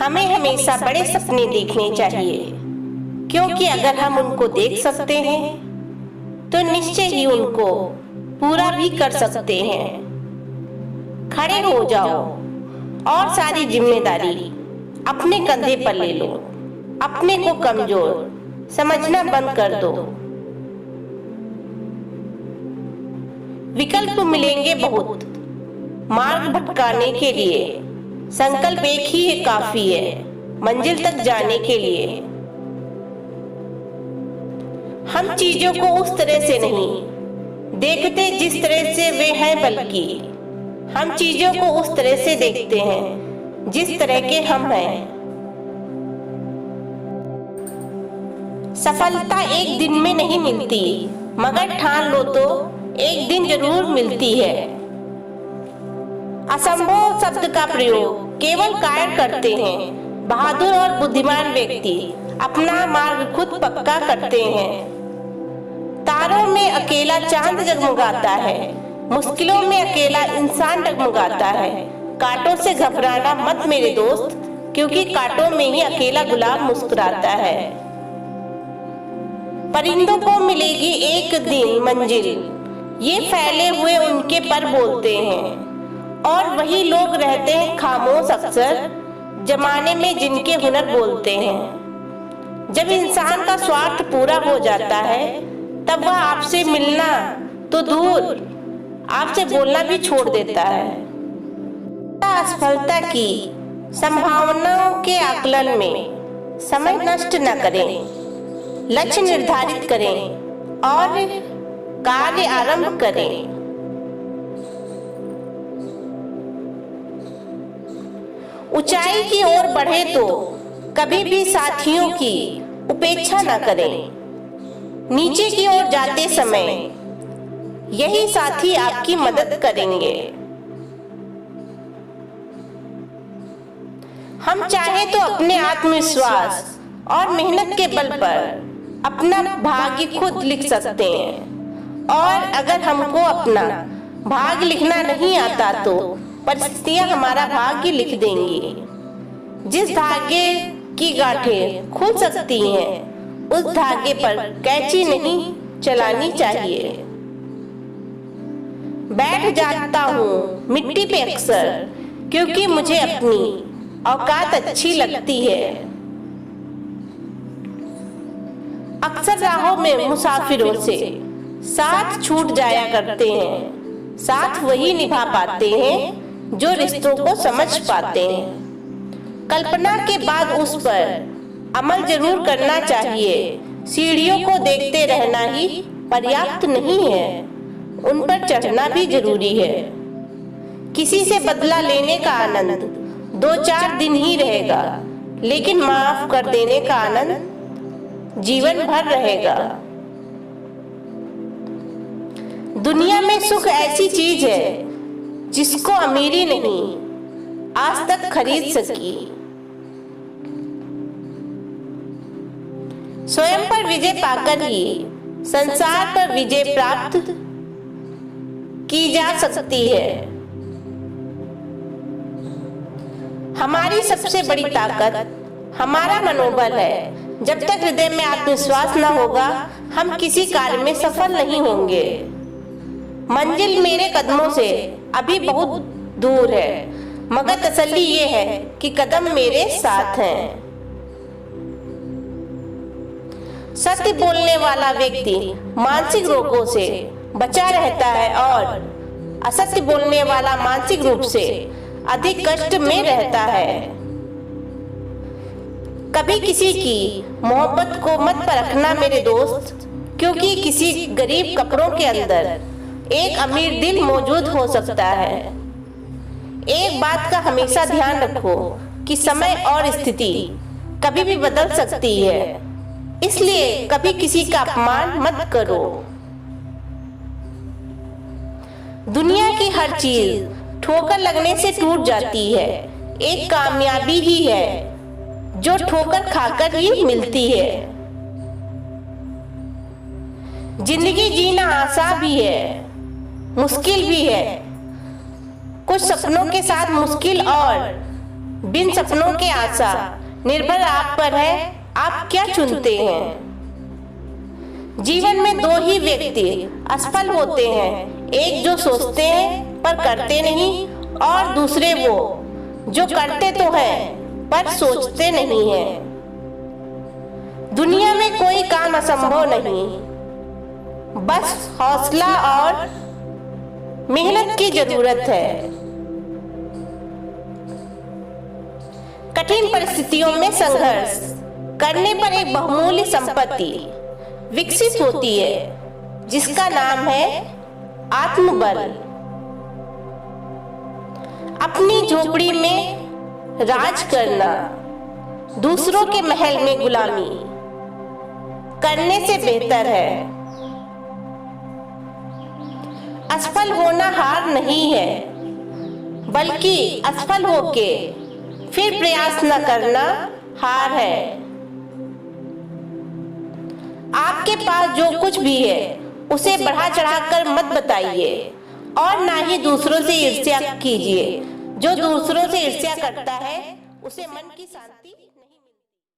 हमें हमेशा बड़े सपने देखने चाहिए, क्योंकि अगर हम उनको देख सकते हैं तो निश्चय ही उनको पूरा भी कर सकते हैं। खड़े हो जाओ और सारी जिम्मेदारी अपने कंधे पर ले लो। अपने को कमजोर समझना बंद कर दो। विकल्प मिलेंगे बहुत मार्ग भटकाने के लिए, संकल्प एक ही है काफी है मंजिल तक जाने के लिए। हम चीजों को उस तरह से नहीं देखते जिस तरह से वे हैं, बल्कि हम चीजों को उस तरह से देखते हैं जिस तरह के हम हैं। सफलता एक दिन में नहीं मिलती, मगर ठान लो तो एक दिन जरूर मिलती है। असंभव शब्द का प्रयोग केवल कायर करते हैं। बहादुर और बुद्धिमान व्यक्ति अपना मार्ग खुद पक्का करते हैं। तारों में अकेला चांद जगमगाता है, मुश्किलों में अकेला इंसान डगमगाता है। कांटों से घबराना मत मेरे दोस्त, क्योंकि कांटों में ही अकेला गुलाब मुस्कुराता है। परिंदों को मिलेगी एक दिन मंजिल, ये फैले हुए उनके पर बोलते हैं। और वही लोग रहते हैं खामोश अक्सर, जमाने में जिनके हुनर बोलते हैं। जब इंसान का स्वार्थ पूरा हो जाता है, तब वह आपसे मिलना तो दूर, आपसे बोलना भी छोड़ देता है। असफलता की संभावनाओं के आकलन में समय नष्ट न करें, लक्ष्य निर्धारित करें और कार्य आरंभ करें। ऊंचाई की ओर बढ़े तो कभी भी साथियों की उपेक्षा न करें। नीचे की ओर जाते समय यही साथी आपकी मदद करेंगे। हम चाहे तो अपने आत्मविश्वास और मेहनत के बल पर अपना भाग्य खुद लिख सकते हैं। और अगर हमको अपना भाग्य लिखना नहीं आता तो परिस्थितियां हमारा भाग्य लिख देंगी। जिस धागे की गांठें खुल सकती हैं, उस धागे पर कैंची नहीं चलानी चाहिए। बैठ जाता हूँ मिट्टी पे अक्सर, क्योंकि मुझे अपनी औकात अच्छी लगती है। अक्सर राहों में मुसाफिरों से साथ छूट जाया करते हैं। साथ वही निभा पाते हैं जो रिश्तों को समझ पाते हैं। कल्पना के बाद उस पर अमल जरूर करना चाहिए। सीढ़ियों को देखते रहना ही पर्याप्त नहीं है, उन पर चढ़ना भी जरूरी है। किसी से बदला लेने का आनंद 2-4 दिन ही रहेगा, लेकिन माफ कर देने का आनंद जीवन भर रहेगा। दुनिया में सुख ऐसी चीज है जिसको अमीरी नहीं आज तक खरीद सकी। स्वयं पर विजय पाकर ही संसार पर विजय प्राप्त की जा सकती है। हमारी सबसे बड़ी ताकत हमारा मनोबल है। जब तक हृदय में आत्मविश्वास न होगा, हम किसी कार्य में सफल नहीं होंगे। मंजिल मेरे कदमों से अभी बहुत दूर है, मगर तसल्ली ये है कि कदम मेरे साथ हैं। सत्य बोलने वाला व्यक्ति मानसिक रोगों से बचा रहता है और असत्य बोलने वाला मानसिक रूप से अधिक कष्ट में रहता है। कभी किसी की मोहब्बत को मत परखना मेरे दोस्त, क्योंकि किसी गरीब कपड़ों के अंदर एक अमीर दिल मौजूद हो सकता है। एक बात का हमेशा ध्यान रखो कि समय और स्थिति कभी भी बदल सकती है, इसलिए कभी किसी का अपमान मत करो। दुनिया की हर चीज ठोकर लगने से टूट जाती है। एक कामयाबी ही है जो ठोकर खाकर ही मिलती है। जिंदगी जीना आसान भी है, मुश्किल भी है। कुछ सपनों के साथ मुश्किल और बिन सपनों के आशा, निर्भर आप पर है, आप क्या चुनते हैं। जीवन में दो ही व्यक्ति असफल होते हैं, एक जो सोचते हैं पर करते नहीं, और दूसरे वो जो करते तो हैं पर सोचते नहीं हैं। दुनिया में कोई काम असंभव नहीं, बस हौसला और मेहनत की जरूरत है। कठिन परिस्थितियों में संघर्ष करने पर एक बहुमूल्य संपत्ति विकसित होती है, जिसका नाम है आत्मबल। अपनी झोपड़ी में राज करना, दूसरों के महल में गुलामी करने से बेहतर है। असफल होना हार नहीं है, बल्कि असफल होके फिर प्रयास न करना हार है। आपके पास जो कुछ भी है उसे बढ़ा चढ़ाकर मत बताइए, और ना ही दूसरों से ईर्ष्या कीजिए। जो दूसरों से ईर्ष्या करता है उसे मन की शांति